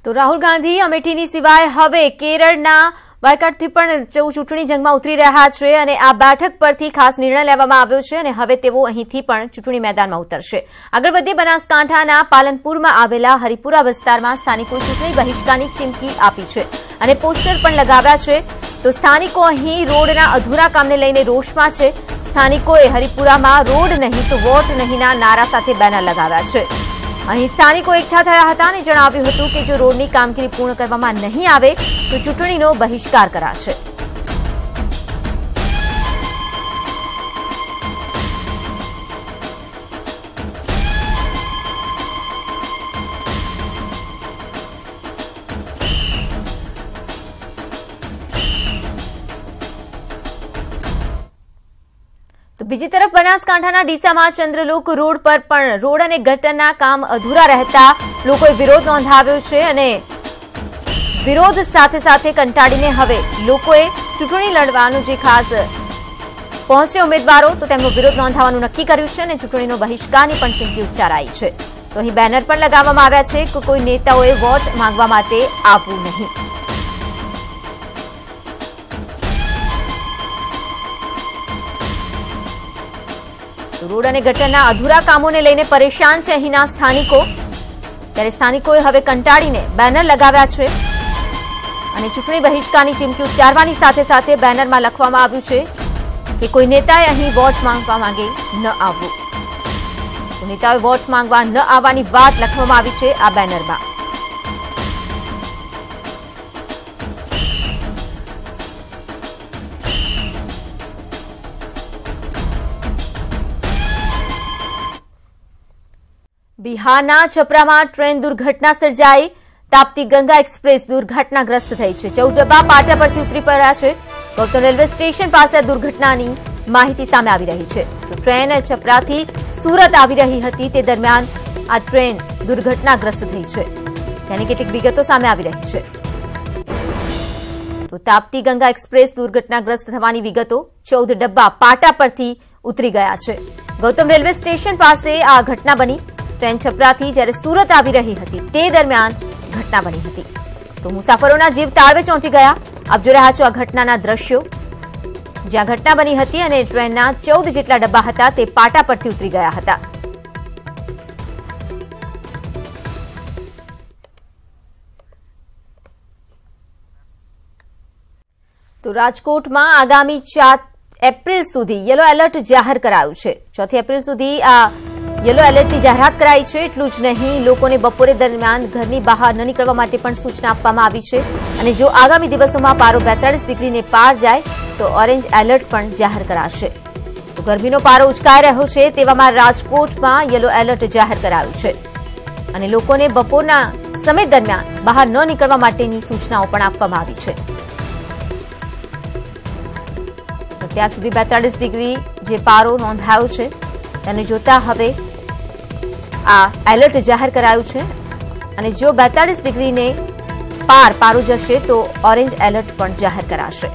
તો રાહુલ ગાંધી અમેઠીની સિવાય હવે કેરળના વાયકાટથી પણ ચૂંટણી જંગમાં ઉતરી રહ્યા છે અને આ બેઠક પરથી ખાસ નિર્ણય લેવામાં આવ્યો છે અને હવે તેઓ અહીંથી પણ ચૂંટણી મેદાનમાં ઉતરશે। આગળ વધીએ, બનાસકાંઠાના પાલનપુરમાં આવેલા હરિપુરા વિસ્તારમાં સ્થાનિકોએ ચૂંટણી બહિષ્કારની ચીમકી આપી છે અને પોસ્ટર પણ લગાવ્યા છે। તો સ્થાનિકો અહીં રોડના અધૂરા કામને લઈને રોષમાં છે। સ્થાનિકોએ હરિપુરામાં રોડ નહીં તો વોટ નહીંના નારા સાથે બેનર લગાવ્યા છે। અહીં સ્થાનિકો એકઠા થયા હતા અને જણાવ્યું હતું કે જો રોડની કામગીરી પૂર્ણ કરવામાં નહીં આવે તો ચૂંટણીનો બહિષ્કાર કરાશે। તો બીજી તરફ બનાસકાંઠાના ડીસામાં ચંદ્રલોક રોડ પર પણ રોડ અને ગટરના કામ અધૂરા રહેતા લોકોએ વિરોધ નોંધાવ્યો છે અને વિરોધ સાથે સાથે કંટાળીને હવે લોકોએ ચૂંટણી લડવાનું જે ખાસ પહોંચે ઉમેદવારો તો તેમનો વિરોધ નોંધાવવાનું નક્કી કર્યું છે અને ચૂંટણીનો બહિષ્કારની પણ ચીમકી ઉચ્ચારાઈ છે। તો અહીં બેનર પણ લગાવવામાં આવ્યા છે કે કોઈ નેતાઓએ વોટ માંગવા માટે આવવું નહીં। રોડ અને ગટરના અધૂરા કામોને લઈને પરેશાન છે અહીંના સ્થાનિકો, ત્યારે સ્થાનિકોએ હવે કંટાળીને બેનર લગાવ્યા છે અને ચૂંટણી બહિષ્કારની ચીમકી ઉચ્ચારવાની સાથે સાથે બેનરમાં લખવામાં આવ્યું છે કે કોઈ નેતાએ અહીં વોટ માંગવા માંગે ન આવવું। તો નેતાઓએ વોટ માંગવા ન આવવાની વાત લખવામાં આવી છે આ બેનરમાં। બિહારના છપરામાં ટ્રેન દુર્ઘટના સર્જાઈ। તાપ્તી ગંગા એક્સપ્રેસ દુર્ઘટનાગ્રસ્ત થઈ છે। 14 ડબ્બા પાટા પરથી ઉતરી પડ્યા છે। ગૌતમ રેલવે સ્ટેશન પાસે દુર્ઘટનાની માહિતી સામે આવી રહી છે। તો ટ્રેન છપરાથી સુરત આવી રહી હતી તે દરમિયાન આ ટ્રેન દુર્ઘટનાગ્રસ્ત થઈ છે, તેની કેટલીક વિગતો સામે આવી રહી છે। તો તાપ્તી ગંગા એક્સપ્રેસ દુર્ઘટનાગ્રસ્ત થવાની વિગતો, 14 ડબ્બા પાટા પરથી ઉતરી ગયા છે। ગૌતમ રેલવે સ્ટેશન પાસે આ ઘટના બની। ટ્રેન છપરાથી જ્યારે સુરત આવી રહી હતી તે દરમિયાન ઘટના બની હતી। તો મુસાફરોના જીવ તાળવે ચોંટી ગયા। આપ જોઈ રહ્યા છો આ ઘટનાના દ્રશ્યો, જ્યાં ઘટના બની હતી અને ટ્રેનના 14 જેટલા ડબ્બા હતા તે પાટા પરથી ઉતરી ગયા હતા। તો રાજકોટમાં આગામી 4 એપ્રિલ સુધી યલો એલર્ટ જાહેર કરાયું છે। 4 એપ્રિલ સુધી આ યલો એલર્ટની જાહેરાત કરાઈ છે। એટલું જ નહીં, લોકોને બપોરે દરમિયાન ઘરની બહાર ન નીકળવા માટે પણ સૂચના આપવામાં આવી છે અને જો આગામી દિવસોમાં પારો 42 ડિગ્રીને પાર જાય તો ઓરેન્જ એલર્ટ પણ જાહેર કરાશે। તો ગરમીનો પારો ઉચકાઈ રહ્યો છે તેવામાં રાજકોટમાં યલો એલર્ટ જાહેર કરાયું છે અને લોકોને બપોરના સમય દરમિયાન બહાર ન નીકળવા માટેની સૂચનાઓ પણ આપવામાં આવી છે। ત્યાં સુધી 42 ડિગ્રી જે પારો નોંધાયો છે તેને જોતા હવે આ એલર્ટ જાહેર કરાયું છે અને જો 42 ડિગ્રીને પાર પારો જશે તો ઓરેન્જ એલર્ટ પણ જાહેર કરાશે।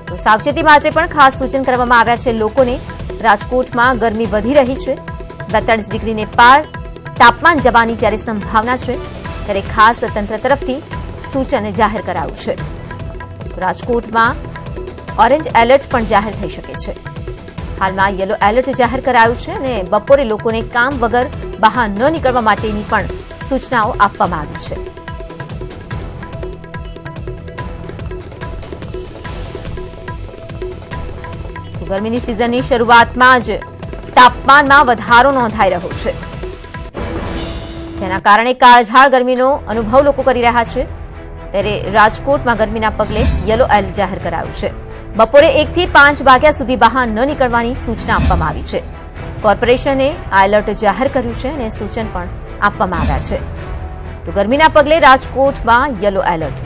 તો સાવચેતી માટે પણ ખાસ સૂચન કરવામાં આવ્યા છે લોકોને। રાજકોટમાં ગરમી વધી રહી છે, 42 ડિગ્રીને પાર તાપમાન જવાની જ્યારે સંભાવના છે ત્યારે ખાસ તંત્ર તરફથી સૂચન જાહેર કરાયું છે। રાજકોટમાં ઓરેન્જ એલર્ટ પણ જાહેર થઈ શકે છે। હાલમાં યલો એલર્ટ જાહેર કરાયું છે અને બપોરે લોકોને કામ વગર બહાર ન નીકળવા માટેની પણ સૂચનાઓ આપવામાં આવી છે। ગરમીની સિઝનની શરૂઆતમાં જ તાપમાનમાં વધારો નોંધાઈ રહ્યો છે, જેના કારણે કાળઝાળ ગરમીનો અનુભવ લોકો કરી રહ્યા છે। ત્યારે રાજકોટમાં ગરમીના પગલે યલો એલર્ટ જાહેર કરાયું છે। બપોરે 1 થી 5 વાગ્યા સુધી બહાર ન નીકળવાની સૂચના આપવામાં આવી છે। કોર્પોરેશને આ એલર્ટ જાહેર કર્યું છે અને સૂચન પણ આપવામાં આવ્યા છે। તો ગરમીના પગલે રાજકોટમાં યલો એલર્ટ।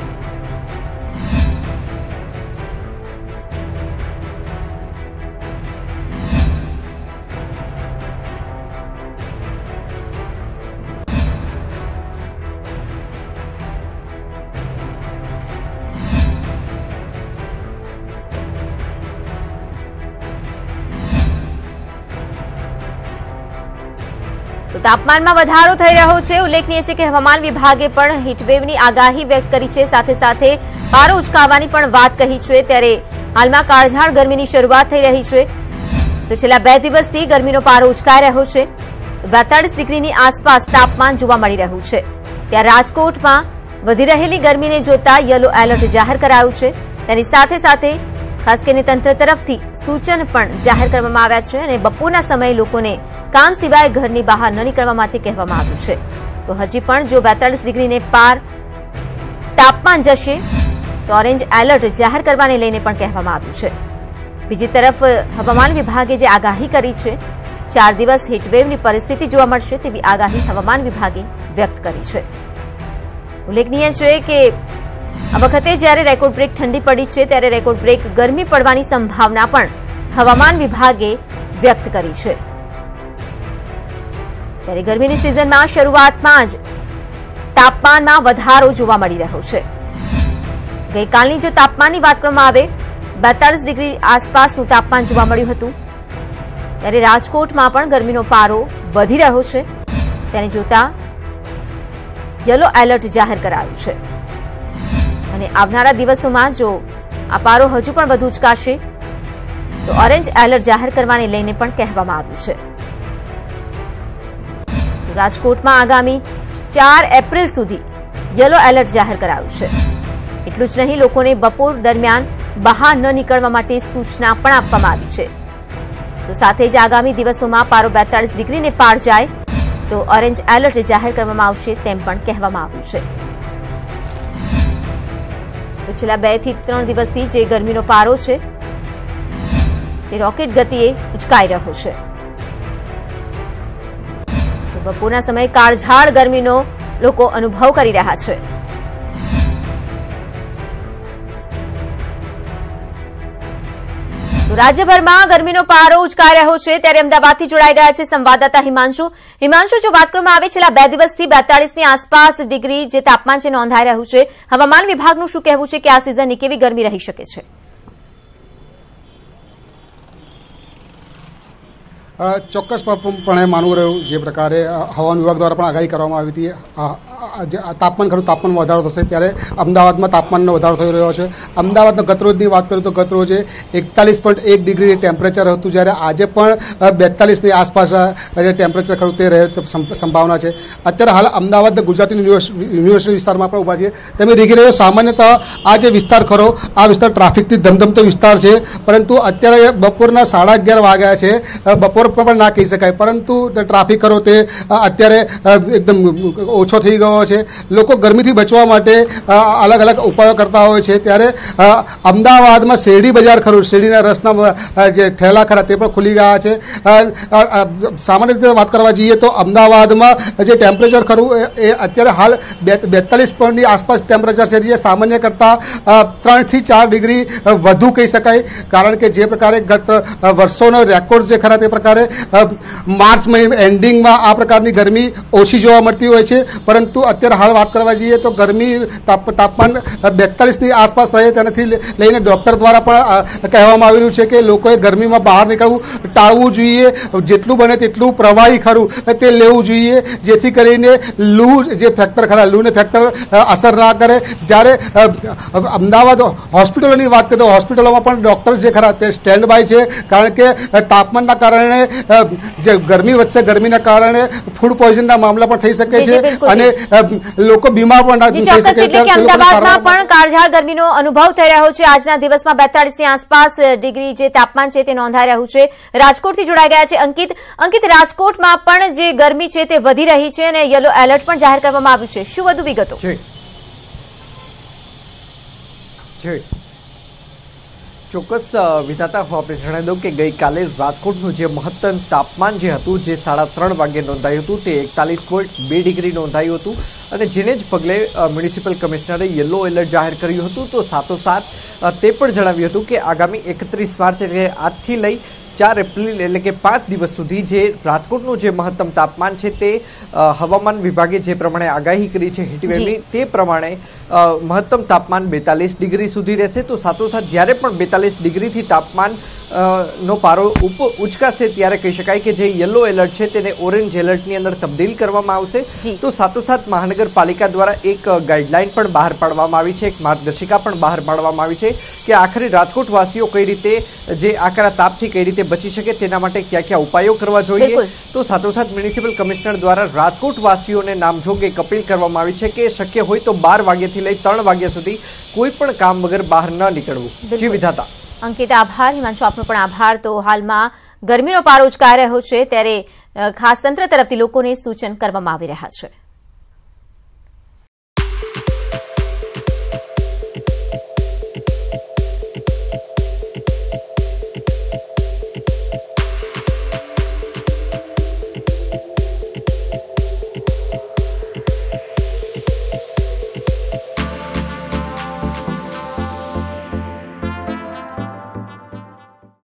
તાપમાનમાં વધારો થઈ રહ્યો છે। ઉલ્લેખનીય છે કે હવામાન વિભાગે પણ હીટવેવની આગાહી વ્યક્ત કરી છે, સાથે સાથે પારો ઉચકાવવાની પણ વાત કહી છે। ત્યારે હાલમાં કાળઝાળ ગરમીની શરૂઆત થઈ રહી છે, તો છેલ્લા 2 દિવસથી ગરમીનો પારો ઉચકાઈ રહ્યો છે। 42 ડિગ્રીની આસપાસ તાપમાન જોવા મળી રહ્યું છે। ત્યાં રાજકોટમાં વધી રહેલી ગરમીને જોતા યલો એલર્ટ જાહેર કરાયું છે। તેની સાથે સાથે ખાસ કરીને તંત્ર તરફથી સૂચન પણ જાહેર કરવામાં આવ્યા છે અને બપોરના સમયે લોકોને કામ સિવાય ઘરની બહાર ન નીકળવા માટે કહેવામાં આવ્યું છે। તો હજી પણ જો 42 ડિગ્રીને પાર તાપમાન જશે તો ઓરેન્જ એલર્ટ જાહેર કરવાને લઈને પણ કહેવામાં આવ્યું છે। બીજી તરફ હવામાન વિભાગે જે આગાહી કરી છે, 4 દિવસ હીટવેવની પરિસ્થિતિ જોવા મળશે તેવી આગાહી હવામાન વિભાગે વ્યક્ત કરી છે। ઉલ્લેખનીય છે કે આ વખતે જ્યારે રેકોર્ડ બ્રેક ઠંડી પડી છે, ત્યારે રેકોર્ડ બ્રેક ગરમી પડવાની સંભાવના પણ હવામાન વિભાગે વ્યક્ત કરી છે। ત્યારે ગરમીની સિઝનમાં શરૂઆતમાં જ તાપમાનમાં વધારો જોવા મળી રહ્યો છે। ગઈકાલની જો તાપમાનની વાત કરવામાં આવે, 42 ડિગ્રી આસપાસનું તાપમાન જોવા મળ્યું હતું। ત્યારે રાજકોટમાં પણ ગરમીનો પારો વધી રહ્યો છે, તેને જોતા યલો એલર્ટ જાહેર કરાયું છે અને આવનારા દિવસોમાં જો આ પારો હજુ પણ વધુ ઉચકાશે તો ઓરેન્જ એલર્ટ જાહેર કરવાને લઈને પણ કહેવામાં આવ્યું છે। રાજકોટમાં આગામી 4 એપ્રિલ સુધી યલો એલર્ટ જાહેર કરાયું છે। એટલું જ નહીં, લોકોને બપોર દરમિયાન બહાર ન નીકળવા માટે સૂચના પણ આપવામાં આવી છે। તો સાથે જ આગામી દિવસોમાં પારો 42 ડિગ્રીને પાર જાય તો ઓરેન્જ એલર્ટ જાહેર કરવામાં આવશે તેમ પણ કહેવામાં આવ્યું છે। તો છેલ્લા 2 થી 3 દિવસથી જે ગરમીનો પારો છે તે રોકેટ ગતિએ ઉચકાઈ રહ્યો છે। બપોરના સમયે કાળઝાળ ગરમીનો લોકો અનુભવ કરી રહ્યા છે। તો રાજ્યભરમાં ગરમીનો પારો ઉચકાઈ રહ્યો છે, ત્યારે અમદાવાદથી જોડાઈ ગયા છે સંવાદદાતા હિમાંશુ। જો વાત કરવામાં આવે છેલ્લા 2 દિવસથી 42ની આસપાસ ડિગ્રી જે તાપમાન છે નોંધાઈ રહ્યું છે, હવામાન વિભાગનું શું કહેવું છે કે આ સિઝનની કેવી ગરમી રહી શકે છે? ચોક્કસપણે માનવું રહ્યું જે પ્રકારે હવામાન વિભાગ દ્વારા પણ આગાહી કરવામાં આવી હતી, તાપમાન ખરું તાપમાનમાં વધારો થશે, ત્યારે અમદાવાદમાં તાપમાનનો વધારો થઈ રહ્યો છે। અમદાવાદના ગતરોજની વાત કરું તો ગતરોજે 41.1 ડિગ્રી ટેમ્પરેચર હતું, જ્યારે આજે પણ 42ની આસપાસ જે ટેમ્પરેચર ખરું તે રહે સંભાવના છે। અત્યારે હાલ અમદાવાદ ગુજરાતી યુનિવર્સિટી વિસ્તારમાં પણ ઊભા છીએ। તમે દેખી રહ્યો સામાન્યતઃ આ જે વિસ્તાર ખરો આ વિસ્તાર ટ્રાફિકથી ધમધમતો વિસ્તાર છે, પરંતુ અત્યારે બપોરના 11:30 વાગ્યા છે। બપોર પણ ના કહી શકાય, પરંતુ ટ્રાફિક ખરો તે અત્યારે એકદમ ઓછો થઈ ગયો છે। લોકો ગરમીથી બચવા માટે અલગ અલગ ઉપાયો કરતા હોય છે, ત્યારે અમદાવાદમાં શેરડી બજાર ખરું, શેરડીના રસના જે ઠેલા ખરા તે પણ ખુલી ગયા છે। સામાન્ય રીતે વાત કરવા જઈએ તો અમદાવાદમાં જે ટેમ્પરેચર ખરું એ અત્યારે હાલ 42 આસપાસ ટેમ્પરેચર છે, જે સામાન્ય કરતાં 3 થી 4 ડિગ્રી વધુ કહી શકાય, કારણ કે જે પ્રકારે ગત વર્ષોનો રેકોર્ડ જે ખરા તે પ્રકારે માર્ચ એન્ડિંગમાં આ પ્રકારની ગરમી ઓછી જોવા મળતી હોય છે, પરંતુ અત્યારે હાલ વાત કરવા જઈએ તો ગરમી તાપમાન 42ની આસપાસ રહે, તેનાથી લઈને ડોક્ટર દ્વારા પણ કહેવામાં આવી રહ્યું છે કે લોકોએ ગરમીમાં બહાર નીકળવું ટાળવું જોઈએ, જેટલું બને તેટલું પ્રવાહી ખરું તે લેવું જોઈએ, જેથી કરીને લૂ જે ફેક્ટર ખરા લૂને ફેક્ટર અસર ના કરે। જ્યારે અમદાવાદ હોસ્પિટલોની વાત કરીએ તો હોસ્પિટલોમાં પણ ડોક્ટર્સ જે ખરા તે સ્ટેન્ડ બાય છે, કારણ કે તાપમાનના કારણે જે ગરમી વધશે, ગરમીના કારણે ફૂડ પોઈઝનના મામલા પણ થઈ શકે છે અને લોકો બીમાર પણ થઈ શકે છે। અમદાવાદમાં પણ કાળઝાળ ગરમીનો અનુભવ થઈ રહ્યો છે। આજના દિવસમાં 42ની આસપાસ ડિગ્રી જે તાપમાન છે તે નોંધાઈ રહ્યું છે। રાજકોટથી જોડાઈ ગયા છે અંકિત, રાજકોટમાં પણ જે ગરમી છે તે વધી રહી છે અને યલો એલર્ટ પણ જાહેર કરવામાં આવ્યું છે, શું વધુ વિગતો? ચોક્કસ વિધાતા હું આપણે જણાવી દઉં કે ગઈકાલે રાજકોટનું જે મહત્તમ તાપમાન જે હતું જે 3:30 વાગે નોંધાયું હતું તે 41.2 ડિગ્રી નોંધાયું હતું અને જેને જ પગલે મ્યુનિસિપલ કમિશનરે યલો એલર્ટ જાહેર કર્યું હતું। તો સાથોસાથ તે પણ જણાવ્યું હતું કે આગામી 31 માર્ચ એટલે આજથી લઈ 4 એપ્રિલ એટલે કે 5 દિવસ સુધી જે રાજકોટનું જે મહત્તમ તાપમાન છે તે હવામાન વિભાગે જે પ્રમાણે આગાહી કરી છે હીટવેવની તે પ્રમાણે મહત્તમ તાપમાન 42 ડિગ્રી સુધી રહેશે। તો સાથોસાથ જ્યારે પણ 42 ડિગ્રીથી તાપમાન નો પારો ઉચકાશે ત્યારે કહી શકાય કે જે યલો એલર્ટ છે તેને ઓરેન્જ એલર્ટની અંદર તબદીલ કરવામાં આવશે. તો સાથોસાથ મહાનગરપાલિકા દ્વારા એક ગાઈડલાઈન પણ બહાર પાડવામાં આવી છે, એક માર્ગદર્શિકા પણ બહાર પાડવામાં આવી છે કે આખરે રાજકોટ વાસીઓ કઈ રીતે જે આકરા તાપથી કઈ રીતે બચી શકે તેના માટે કયા કયા ઉપાયો કરવા જોઈએ. તો સાથોસાથ મ્યુનિસિપલ કમિશનર દ્વારા રાજકોટ વાસીઓને નામજોગ એક અપીલ કરવામાં આવી છે કે શક્ય હોય તો 12 વાગ્યાથી લઈ 3 વાગ્યા સુધી કોઈ પણ કામ વગર બહાર ન નીકળવું. જી વિધાતા. અંકિત આભાર. હિમાંશુ આપનો પણ આભાર. તો હાલમાં ગરમીનો પારો ઉચકાઈ રહ્યો છે ત્યારે ખાસ તંત્ર તરફથી લોકોને સૂચન કરવામાં આવી રહ્યા છે.